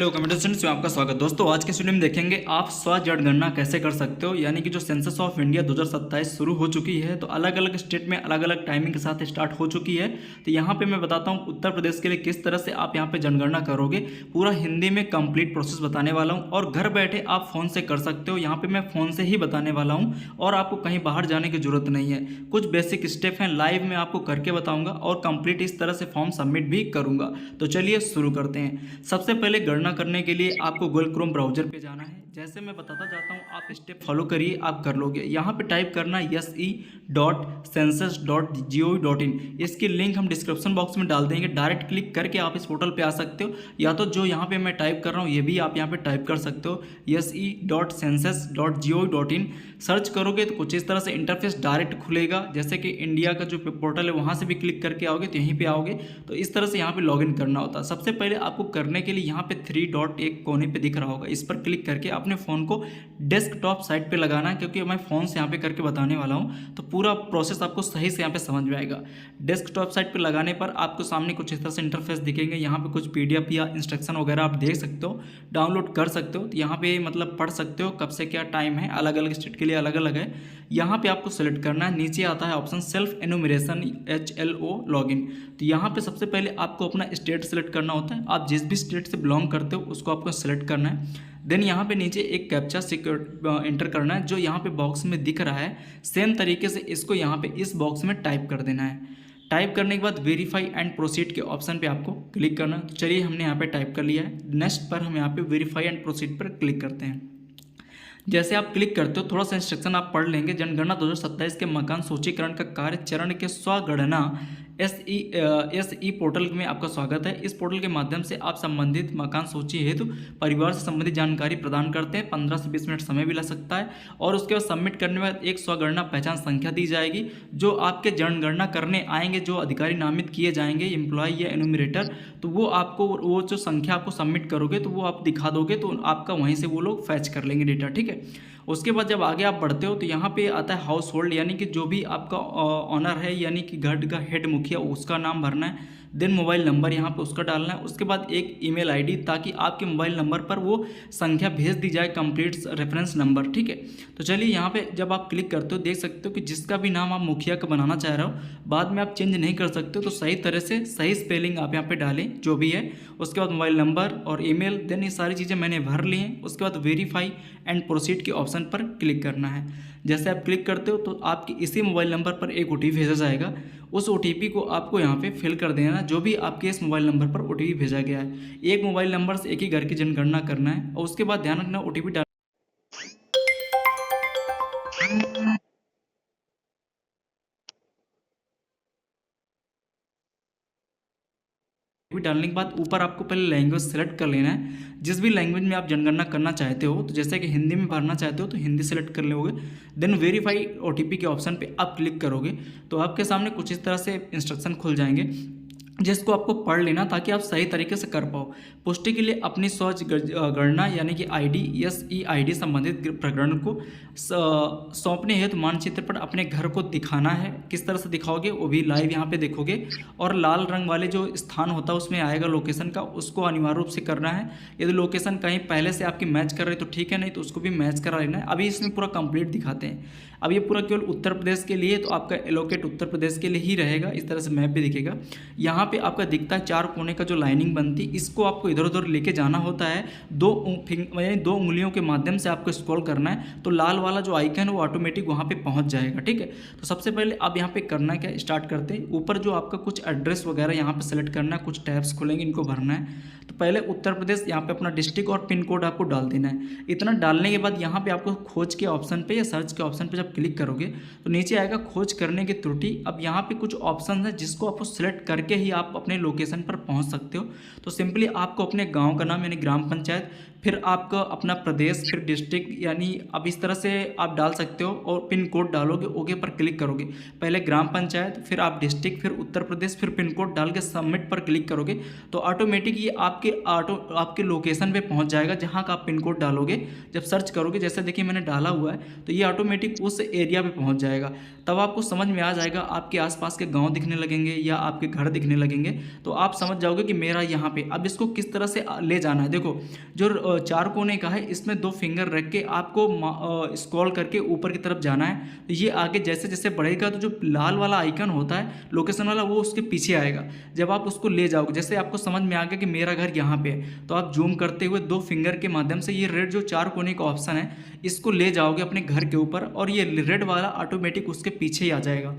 Hello computer students में आपका स्वागत। दोस्तों आज के वीडियो में देखेंगे आप स्व जनगणना कैसे कर सकते हो। यानी कि जो सेंसस ऑफ इंडिया 2027 शुरू हो चुकी है तो अलग अलग स्टेट में अलग अलग टाइमिंग के साथ स्टार्ट हो चुकी है। तो यहाँ पे मैं बताता हूँ उत्तर प्रदेश के लिए किस तरह से आप यहाँ पे जनगणना करोगे। पूरा हिंदी में कंप्लीट प्रोसेस बताने वाला हूँ और घर बैठे आप फ़ोन से कर सकते हो। यहाँ पर मैं फ़ोन से ही बताने वाला हूँ और आपको कहीं बाहर जाने की जरूरत नहीं है। कुछ बेसिक स्टेप हैं लाइव में आपको करके बताऊँगा और कंप्लीट इस तरह से फॉर्म सबमिट भी करूँगा। तो चलिए शुरू करते हैं। सबसे पहले गणना करने के लिए आपको गूगल क्रोम ब्राउजर पे जाना है। जैसे मैं बताता जाता हूँ आप स्टेप फॉलो करिए, आप कर लोगे। यहाँ पे टाइप करना है se.census.gov.in। इसकी लिंक हम डिस्क्रिप्शन बॉक्स में डाल देंगे। डायरेक्ट क्लिक करके आप इस पोर्टल पे आ सकते हो, या तो जो यहाँ पे मैं टाइप कर रहा हूँ ये भी आप यहाँ पे टाइप कर सकते हो se.census.gov.in। सर्च करोगे तो कुछ इस तरह से इंटरफेस डायरेक्ट खुलेगा। जैसे कि इंडिया का जो पोर्टल है वहाँ से भी क्लिक करके आओगे तो यहीं पे आओगे। तो इस तरह से यहाँ पे लॉगिन करना होता है। सबसे पहले आपको करने के लिए यहाँ पे 3 डॉट एक कोने पे दिख रहा होगा, इस पर क्लिक करके अपने फ़ोन को डेस्कटॉप साइड पे लगाना है। क्योंकि मैं फ़ोन से यहाँ पे करके बताने वाला हूँ तो पूरा प्रोसेस आपको सही से यहाँ पे समझ में आएगा। डेस्कटॉप साइड पे लगाने पर आपको सामने कुछ इस तरह से इंटरफेस दिखेंगे। यहाँ पे कुछ पीडीएफ या इंस्ट्रक्शन वगैरह आप देख सकते हो, डाउनलोड कर सकते हो। तो यहाँ पे मतलब पढ़ सकते हो कब से क्या टाइम है, अलग अलग स्टेट के लिए अलग अलग है। यहाँ पे आपको सेलेक्ट करना है। नीचे आता है option self enumeration HLO login. तो यहाँ पे सबसे पहले आपको अपना स्टेट सेलेक्ट करना होता है। आप जिस भी स्टेट से बिलोंग करते हो उसको आपको सेलेक्ट करना है। देन यहाँ पे नीचे एक कैप्चा एंटर करना है जो यहाँ पे बॉक्स में दिख रहा है। सेम तरीके से इसको यहाँ पे इस बॉक्स में टाइप कर देना है। टाइप करने के बाद वेरीफाई एंड प्रोसीड के ऑप्शन पे आपको क्लिक करना। तो चलिए हमने यहाँ पे टाइप कर लिया है। नेक्स्ट पर हम यहाँ पे वेरीफाई एंड प्रोसीड पर क्लिक करते हैं। जैसे आप क्लिक करते हो थोड़ा सा इंस्ट्रक्शन आप पढ़ लेंगे। जनगणना 2027 के मकान सूचीकरण का कार्य चरण के स्वगणना SE पोर्टल में आपका स्वागत है। इस पोर्टल के माध्यम से आप संबंधित मकान सूची हेतु परिवार से संबंधित जानकारी प्रदान करते हैं। 15 से 20 मिनट समय भी लग सकता है और उसके बाद सबमिट करने के बाद एक स्वगणना पहचान संख्या दी जाएगी। जो आपके जनगणना करने आएंगे, जो अधिकारी नामित किए जाएंगे, एम्प्लॉय या एनुमरेटर, तो वो आपको वो जो संख्या आपको सबमिट करोगे तो वो आप दिखा दोगे तो आपका वहीं से वो लोग फैच कर लेंगे डेटा। ठीक है। उसके बाद जब आगे आप बढ़ते हो तो यहाँ पे आता है हाउस होल्ड, यानी कि जो भी आपका ऑनर है यानी कि घर का हेड मुखिया उसका नाम भरना है। देन मोबाइल नंबर यहाँ पे उसका डालना है। उसके बाद एक ईमेल आईडी, ताकि आपके मोबाइल नंबर पर वो संख्या भेज दी जाए, कंप्लीट रेफरेंस नंबर। ठीक है। तो चलिए यहाँ पे जब आप क्लिक करते हो देख सकते हो कि जिसका भी नाम आप मुखिया का बनाना चाह रहे हो बाद में आप चेंज नहीं कर सकते हो। तो सही तरह से सही स्पेलिंग आप यहाँ पे डालें जो भी है। उसके बाद मोबाइल नंबर और ईमेल, देन ये सारी चीज़ें मैंने भर ली हैं। उसके बाद वेरीफाई एंड प्रोसीड के ऑप्शन पर क्लिक करना है। जैसे आप क्लिक करते हो तो आपके इसी मोबाइल नंबर पर एक OTP भेजा जाएगा। उस OTP को आपको यहाँ पे फिल कर देना, जो भी आपके इस मोबाइल नंबर पर OTP भेजा गया है। एक मोबाइल नंबर से एक ही घर की जनगणना करना है। और उसके बाद ध्यान रखना OTP डाल डालने के बाद ऊपर आपको पहले लैंग्वेज सेलेक्ट कर लेना है। जिस भी लैंग्वेज में आप जनगणना करना चाहते हो, तो जैसे कि हिंदी में भरना चाहते हो तो हिंदी सेलेक्ट कर लोगे। देन वेरीफाई OTP के ऑप्शन पे आप क्लिक करोगे तो आपके सामने कुछ इस तरह से इंस्ट्रक्शन खुल जाएंगे जिसको आपको पढ़ लेना ताकि आप सही तरीके से कर पाओ। पुष्टि के लिए अपनी स्वच्छ गणना यानी कि ID SEID संबंधित प्रकरण को सौंपने हेतु मानचित्र पर अपने घर को दिखाना है। किस तरह से दिखाओगे वो भी लाइव यहाँ पे देखोगे। और लाल रंग वाले जो स्थान होता है उसमें आएगा लोकेशन का, उसको अनिवार्य रूप से करना है। यदि लोकेशन कहीं पहले से आपकी मैच कर रही तो ठीक है, नहीं तो उसको भी मैच करा लेना है। अभी इसमें पूरा कंप्लीट दिखाते हैं। अब ये पूरा केवल उत्तर प्रदेश के लिए, तो आपका एलोकेट उत्तर प्रदेश के लिए ही रहेगा। इस तरह से मैप भी दिखेगा। यहाँ पे आपका दिखता है 4 कोने का जो लाइनिंग बनती, इसको आपको इधर उधर लेके जाना होता है। दो उंगलियों के माध्यम से आपको स्क्रॉल करना है तो लाल वाला जो आइकन है वो ऑटोमेटिक वहाँ पे पहुँच जाएगा। ठीक है। तो सबसे पहले आप यहाँ पे करना है क्या, स्टार्ट करते हैं। ऊपर जो आपका कुछ एड्रेस वगैरह यहाँ पे सेलेक्ट करना है, कुछ टैब्स खुलेंगे, इनको भरना है। तो पहले उत्तर प्रदेश, यहाँ पे अपना डिस्ट्रिक्ट और पिन कोड आपको डाल देना है। इतना डालने के बाद यहाँ पे आपको खोज के ऑप्शन पे या सर्च के ऑप्शन पे जब क्लिक करोगे तो नीचे आएगा खोज करने की त्रुटि। अब यहाँ पे कुछ ऑप्शन है जिसको आपको सिलेक्ट करके ही आप अपने लोकेशन पर पहुँच सकते हो। तो सिंपली आपको अपने गाँव का नाम यानी ग्राम पंचायत, फिर आपका अपना प्रदेश, फिर डिस्ट्रिक्ट, यानी अब इस तरह से आप डाल सकते हो। और पिन कोड डालोगे, ओके पर क्लिक करोगे। पहले ग्राम पंचायत, फिर आप डिस्ट्रिक्ट, फिर उत्तर प्रदेश, फिर पिन कोड डाल के सबमिट पर क्लिक करोगे तो ऑटोमेटिक ये आपके लोकेशन पे पहुंच जाएगा जहां का आप पिन कोड डालोगे। जब सर्च करोगे, जैसे देखिए मैंने डाला हुआ है, तो ये ऑटोमेटिक उस एरिया पे पहुंच जाएगा। तब आपको समझ में आ जाएगा, आपके आसपास के गाँव दिखने लगेंगे या आपके घर दिखने लगेंगे, तो आप समझ जाओगे कि मेरा यहाँ पे। अब इसको किस तरह से ले जाना है, देखो जो 4 कोने का है इसमें 2 फिंगर रख के आपको स्क्रॉल करके ऊपर की तरफ जाना है। तो ये आगे जैसे जैसे बढ़ेगा तो जो लाल वाला आइकन होता है लोकेशन वाला, वो उसके पीछे आएगा। जब आप उसको ले जाओगे, जैसे आपको समझ में आ गया कि मेरा घर यहाँ पे है, तो आप जूम करते हुए 2 फिंगर के माध्यम से ये रेड जो 4 कोने का ऑप्शन है इसको ले जाओगे अपने घर के ऊपर, और ये रेड वाला ऑटोमेटिक उसके पीछे ही आ जाएगा।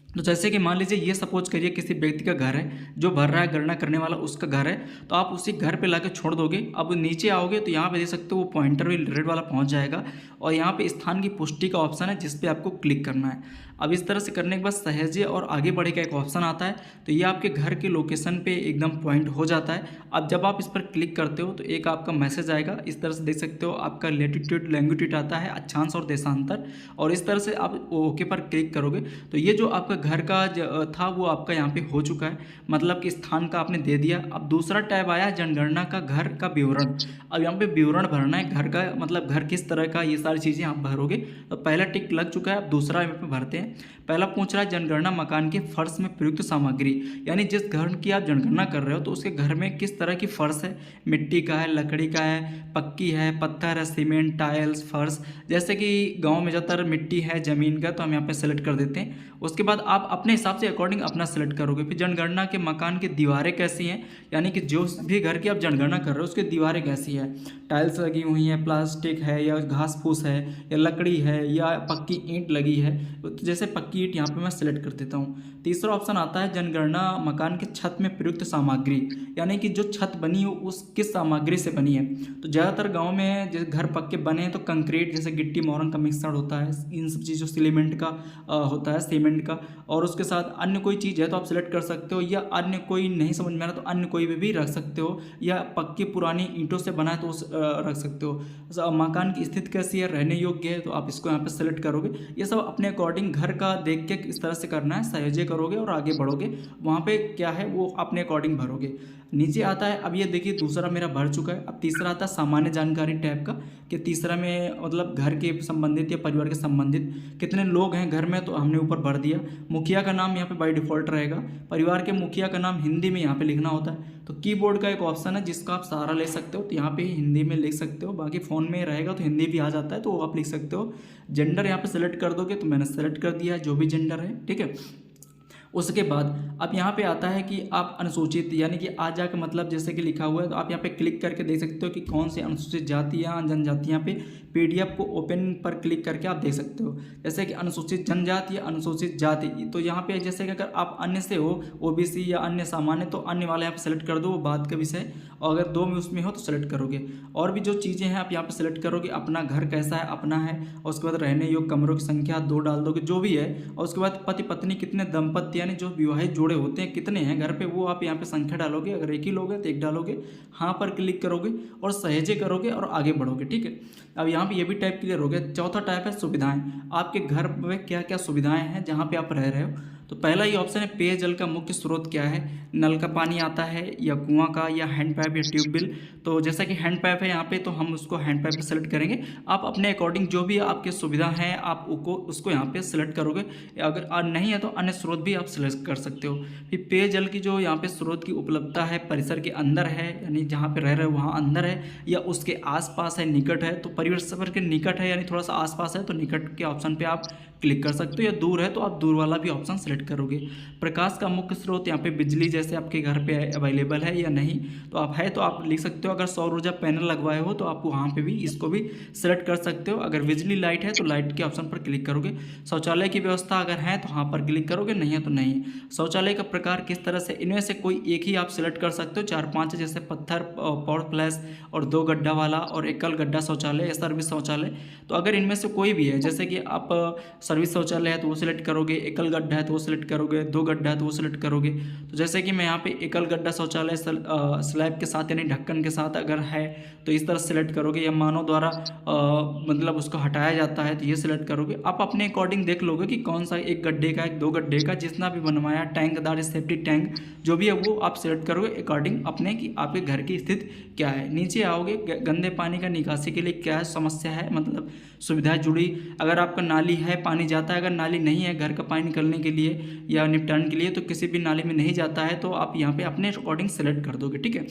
तो जैसे कि मान लीजिए ये सपोज करिए किसी व्यक्ति का घर है जो भर रहा है, गणना करने वाला उसका घर है, तो आप उसी घर पे लाके छोड़ दोगे। अब नीचे आओगे तो यहाँ पे देख सकते हो वो पॉइंटर भी रेड वाला पहुँच जाएगा, और यहाँ पे स्थान की पुष्टि का ऑप्शन है जिस पे आपको क्लिक करना है। अब इस तरह से करने के बाद सहेजे और आगे बढ़े का एक ऑप्शन आता है, तो ये आपके घर के लोकेशन पे एकदम पॉइंट हो जाता है। अब जब आप इस पर क्लिक करते हो तो एक आपका मैसेज आएगा, इस तरह से देख सकते हो आपका लैटिट्यूड लॉन्गिट्यूड आता है, अक्षांश और देशांतर, और इस तरह से आप ओके पर क्लिक करोगे तो ये जो आपका घर का था वो आपका यहाँ पे हो चुका है, मतलब कि स्थान का आपने दे दिया। अब दूसरा टैब आया जनगणना का घर का विवरण। अब यहाँ पे विवरण भरना है घर का, मतलब घर किस तरह का, ये सारी चीज़ें आप भरोगे। तो पहला टिक लग चुका है, अब दूसरा यहाँ पे भरते हैं। पहला पूछ रहा है जनगणना मकान के फर्श में प्रयुक्त सामग्री, यानी जिस घर की आप जनगणना कर रहे हो तो उसके घर में किस तरह की फर्श है, मिट्टी का है, लकड़ी का है, पक्की है, पत्थर है, सीमेंट, टाइल्स, फर्श। जैसे कि गांव में ज़्यादातर मिट्टी है ज़मीन का, तो हम यहाँ पे सेलेक्ट कर देते हैं। उसके बाद आप अपने हिसाब से अकॉर्डिंग अपना सेलेक्ट करोगे। फिर जनगणना के मकान की दीवारें कैसी हैं, यानी कि जो भी घर की आप जनगणना कर रहे हो उसकी दीवारें कैसी है, टाइल्स लगी हुई हैं, प्लास्टिक है या घास फूस है या लकड़ी है या पक्की ईंट लगी है। तो जैसे पक्की ईंट यहाँ पे मैं सेलेक्ट कर देता हूँ। तीसरा ऑप्शन आता है जनगणना मकान के छत में प्रयुक्त सामग्री, यानी कि जो छत बनी हो उस किस सामग्री से बनी है। तो ज़्यादातर गाँव में जैसे घर पक्के बने हैं तो कंक्रीट जैसे गिट्टी मोरंग का मिक्सर होता है, इन सब चीज़ों सीमेंट का होता है, सीमेंट का, और उसके साथ अन्य कोई चीज़ है तो आप सेलेक्ट कर सकते हो, या अन्य कोई नहीं समझ में आ रहा तो अन्य कोई भी रख सकते हो, या पक्की पुरानी ईंटों से बना है तो उस रख सकते हो। मकान की स्थिति कैसी है, रहने योग्य है, तो आप इसको यहाँ पे सेलेक्ट करोगे। ये सब अपने अकॉर्डिंग घर का देख के इस तरह से करना है, सहेजे करोगे और आगे बढ़ोगे, वहाँ पे क्या है वो अपने अकॉर्डिंग भरोगे। नीचे आता है, अब ये देखिए दूसरा मेरा भर चुका है। अब तीसरा आता है सामान्य जानकारी टैब का, कि तीसरा में मतलब घर के संबंधित या परिवार के संबंधित कितने लोग हैं घर में, तो हमने ऊपर भर दिया। मुखिया का नाम यहाँ पे बाय डिफ़ॉल्ट रहेगा, परिवार के मुखिया का नाम हिंदी में यहाँ पे लिखना होता है। तो कीबोर्ड का एक ऑप्शन है जिसका आप सहारा ले सकते हो, तो यहाँ पे हिंदी में लिख सकते हो, बाकी फ़ोन में रहेगा तो हिंदी भी आ जाता है तो वो आप लिख सकते हो। जेंडर यहाँ पे सेलेक्ट कर दोगे, तो मैंने सेलेक्ट कर दिया जो भी जेंडर है, ठीक है। उसके बाद अब यहाँ पे आता है कि आप अनुसूचित, यानी कि आ जाकर मतलब जैसे कि लिखा हुआ है, तो आप यहाँ पे क्लिक करके देख सकते हो कि कौन सी अनुसूचित जातियाँ जनजातियाँ पे पीडीएफ को ओपन पर क्लिक करके आप देख सकते हो। जैसे कि अनुसूचित जनजाति या अनुसूचित जाति, तो यहाँ पे जैसे कि अगर आप अन्य से हो ओबीसी या अन्य सामान्य, तो अन्य वाला यहाँ पे सेलेक्ट कर दो, वो बात का विषय। और अगर 2 में उसमें हो तो सेलेक्ट करोगे। और भी जो चीज़ें हैं आप यहाँ पे सेलेक्ट करोगे, अपना घर कैसा है, अपना है, और उसके बाद रहने योग्य कमरों की संख्या 2 डाल दोगे जो भी है, और उसके बाद पति पत्नी कितने दंपत्ति यानी जो विवाहित जोड़े होते हैं कितने हैं घर पे, वो आप यहाँ पे संख्या डालोगे। अगर एक ही लोग हैं तो 1 डालोगे, हाँ पर क्लिक करोगे और सहेजे करोगे और आगे बढ़ोगे, ठीक है। अब यहाँ पे ये भी टाइप क्लियर हो गया। चौथा टाइप है सुविधाएं, आपके घर में क्या क्या सुविधाएं हैं जहाँ पे आप रह रहे हो। तो पहला ये ऑप्शन है पेयजल का मुख्य स्रोत क्या है, नल का पानी आता है या कुआं का या हैंडपाइप या ट्यूबवेल। तो जैसा कि हैंडपाइप है यहाँ पे, तो हम उसको हैंडपाइप पे सेलेक्ट करेंगे। आप अपने अकॉर्डिंग जो भी आपके सुविधा है आप उसको यहाँ पे सेलेक्ट करोगे। अगर नहीं है तो अन्य स्रोत भी आप सेलेक्ट कर सकते हो। फिर पेयजल की जो यहाँ पे स्रोत की उपलब्धता है परिसर के अंदर है, यानी जहाँ पे रह रहे हो वहाँ अंदर है, या उसके आसपास है, निकट है। तो परिसर के निकट है यानी थोड़ा सा आसपास है तो निकट के ऑप्शन पे आप क्लिक कर सकते हो, या दूर है तो आप दूर वाला भी ऑप्शन सेलेक्ट करोगे। प्रकाश का मुख्य स्रोत यहाँ पे बिजली जैसे आपके घर पे अवेलेबल है या नहीं, तो आप है तो आप लिख सकते हो। अगर सौर ऊर्जा पैनल लगवाए हो तो आप वहाँ पे भी इसको भी सेलेक्ट कर सकते हो। अगर बिजली लाइट है तो लाइट के ऑप्शन पर क्लिक करोगे। शौचालय की व्यवस्था अगर है तो हाँ पर क्लिक करोगे, नहीं है तो नहीं। शौचालय का प्रकार किस तरह से, इनमें से कोई एक ही आप सिलेक्ट कर सकते हो। 4-5 जैसे पत्थर, पावर प्लस और 2 गड्ढा वाला और एकल गड्ढा शौचालय या सर्विस शौचालय। तो अगर इनमें से कोई भी है, जैसे कि आप सर्विस शौचालय है तो वो सिलेक्ट करोगे, एकल गड्ढा है तो वो सिलेक्ट करोगे, 2 गड्ढा है तो वो सिलेक्ट करोगे। तो जैसे कि मैं यहाँ पे एकल गड्ढा शौचालय स्लैब के साथ यानी ढक्कन के साथ अगर है तो इस तरह सेलेक्ट करोगे, या मानव द्वारा मतलब उसको हटाया जाता है तो ये सिलेक्ट करोगे। आप अपने अकॉर्डिंग देख लोगे कि कौन सा 1 गड्ढे का, 2 गड्ढे का, जितना भी बनवाया, टैंकदार सेफ्टी टैंक जो भी है वो आप सिलेक्ट करोगे अकॉर्डिंग अपने कि आपके घर की स्थिति क्या है। नीचे आओगे, गंदे पानी का निकासी के लिए क्या समस्या है, मतलब सुविधाएं जुड़ी। अगर आपका नाली है, पानी पानी जाता है। अगर नाली नहीं है घर का पानी निकलने के लिए या निपटान के लिए तो किसी भी नाली में नहीं जाता है तो आप यहाँ पे अपने अकॉर्डिंग सेलेक्ट कर दोगे, ठीक है।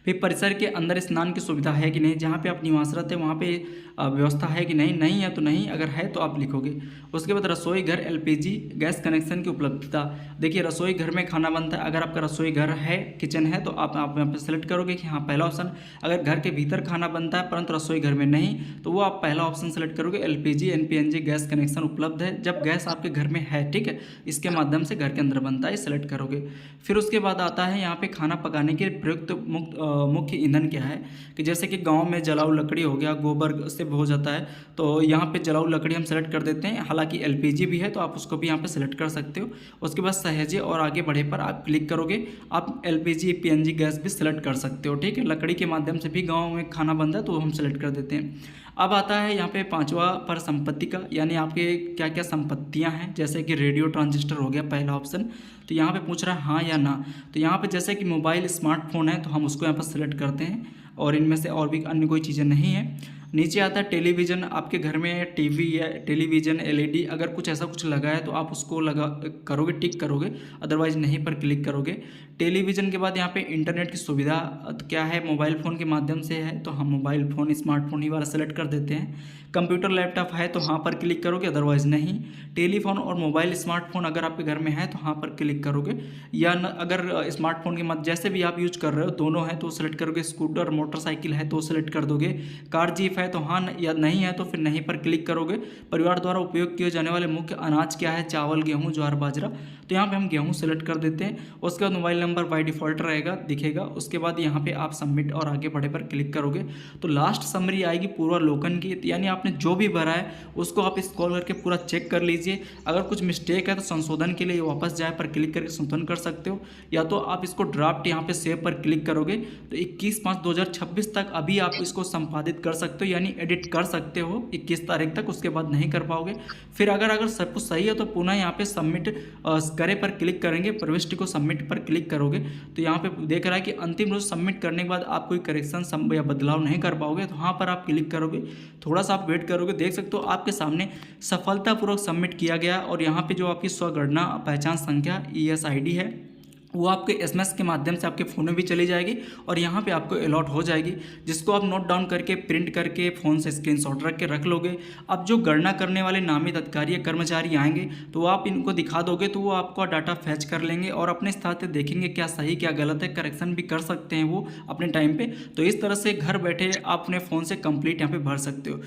फिर परिसर के अंदर स्नान की सुविधा है कि नहीं, जहाँ पे आप निवासरत है वहाँ पे व्यवस्था है कि नहीं, नहीं है तो नहीं, अगर है तो आप लिखोगे। उसके बाद रसोई घर एलपीजी गैस कनेक्शन की उपलब्धता। देखिए रसोई घर में खाना बनता है, अगर आपका रसोई घर है, किचन है, तो आप यहाँ पे सेलेक्ट करोगे कि हाँ पहला ऑप्शन। अगर घर के भीतर खाना बनता है परंतु रसोई घर में नहीं, तो वो आप पहला ऑप्शन सेलेक्ट करोगे एलपीजी एनपीएनजी गैस कनेक्शन उपलब्ध है, जब गैस आपके घर में है, ठीक है, इसके माध्यम से घर के अंदर बनता है, सेलेक्ट करोगे। फिर उसके बाद आता है यहाँ पे खाना पकाने के प्रयुक्त मुख्य ईंधन क्या है, कि जैसे कि गांव में जलाऊ लकड़ी हो गया, गोबर से हो जाता है, तो यहाँ पे जलाऊ लकड़ी हम सेलेक्ट कर देते हैं। हालांकि एलपीजी भी है तो आप उसको भी यहाँ पे सेलेक्ट कर सकते हो। उसके बाद सहेजे और आगे बढ़े पर आप क्लिक करोगे, आप एलपीजी पीएनजी गैस भी सेलेक्ट कर सकते हो, ठीक है। लकड़ी के माध्यम से भी गाँव में खाना बनता है तो हम सेलेक्ट कर देते हैं। अब आता है यहाँ पे पांचवा पर संपत्ति का, यानी आपके क्या क्या संपत्तियाँ हैं, जैसे कि रेडियो ट्रांजिस्टर हो गया पहला ऑप्शन, तो यहाँ पे पूछ रहा है हाँ या ना। तो यहाँ पे जैसे कि मोबाइल स्मार्टफोन है तो हम उसको यहाँ पर सेलेक्ट करते हैं, और इनमें से और भी अन्य कोई चीज़ें नहीं है। नीचे आता है टेलीविज़न, आपके घर में टीवी या टेलीविज़न एलईडी अगर कुछ ऐसा कुछ लगा है तो आप उसको लगा करोगे, टिक करोगे, अदरवाइज नहीं पर क्लिक करोगे। टेलीविज़न के बाद यहाँ पे इंटरनेट की सुविधा क्या है, मोबाइल फ़ोन के माध्यम से है तो हम मोबाइल फ़ोन स्मार्टफोन ही वाला सेलेक्ट कर देते हैं। कंप्यूटर लैपटॉप है तो हाँ पर क्लिक करोगे, अदरवाइज नहीं। टेलीफोन और मोबाइल स्मार्टफोन अगर आपके घर में है तो हाँ पर क्लिक करोगे, या न अगर स्मार्टफोन के मत जैसे भी आप यूज कर रहे हो दोनों है तो सेलेक्ट करोगे। स्कूटर मोटरसाइकिल है तो सेलेक्ट कर दोगे। कार जीप है तो हाँ या नहीं है तो फिर नहीं पर क्लिक करोगे। परिवार द्वारा उपयोग किए जाने वाले मुख्य अनाज क्या है, चावल गेहूँ ज्वार बाजरा, तो यहाँ पे हम गेहूँ सेलेक्ट कर देते हैं। उसके बाद मोबाइल नंबर बाय डिफ़ॉल्ट रहेगा, दिखेगा। उसके बाद यहाँ पे आप सबमिट और आगे बढ़े पर क्लिक करोगे तो लास्ट समरी आएगी पूर्वावलोकन की, यानी आपने जो भी भरा है उसको आप स्क्रॉल करके पूरा चेक कर लीजिए। अगर कुछ मिस्टेक है तो संशोधन के लिए वापस जाए पर क्लिक करके संशोधन कर सकते हो, या तो आप इसको ड्राफ्ट यहाँ पे सेव पर क्लिक करोगे तो 21/5/2026 तक अभी आप इसको संपादित कर सकते हो, यानी एडिट कर सकते हो 21 तारीख तक, उसके बाद नहीं कर पाओगे। फिर अगर सब कुछ सही है तो पुनः यहाँ पे सबमिट करे पर क्लिक करेंगे, प्रविष्टि को सबमिट पर क्लिक करोगे तो यहाँ पे देख रहा है कि अंतिम रूप सबमिट करने के बाद आप कोई करेक्शन या बदलाव नहीं कर पाओगे, तो वहाँ पर आप क्लिक करोगे। थोड़ा सा आप वेट करोगे, देख सकते हो आपके सामने सफलतापूर्वक सबमिट किया गया। और यहाँ पे जो आपकी स्वगणना पहचान संख्या ESID है वो आपके SMS के माध्यम से आपके फ़ोन में भी चली जाएगी और यहाँ पे आपको अलॉट हो जाएगी, जिसको आप नोट डाउन करके प्रिंट करके फ़ोन से स्क्रीनशॉट रख के रख लोगे। अब जो गणना करने वाले नामित अधिकारी या कर्मचारी आएंगे तो आप इनको दिखा दोगे तो वो आपका डाटा फैच कर लेंगे और अपने स्थान से देखेंगे क्या सही क्या गलत है, करेक्शन भी कर सकते हैं वो अपने टाइम पर। तो इस तरह से घर बैठे आप अपने फ़ोन से कंप्लीट यहाँ पर भर सकते हो।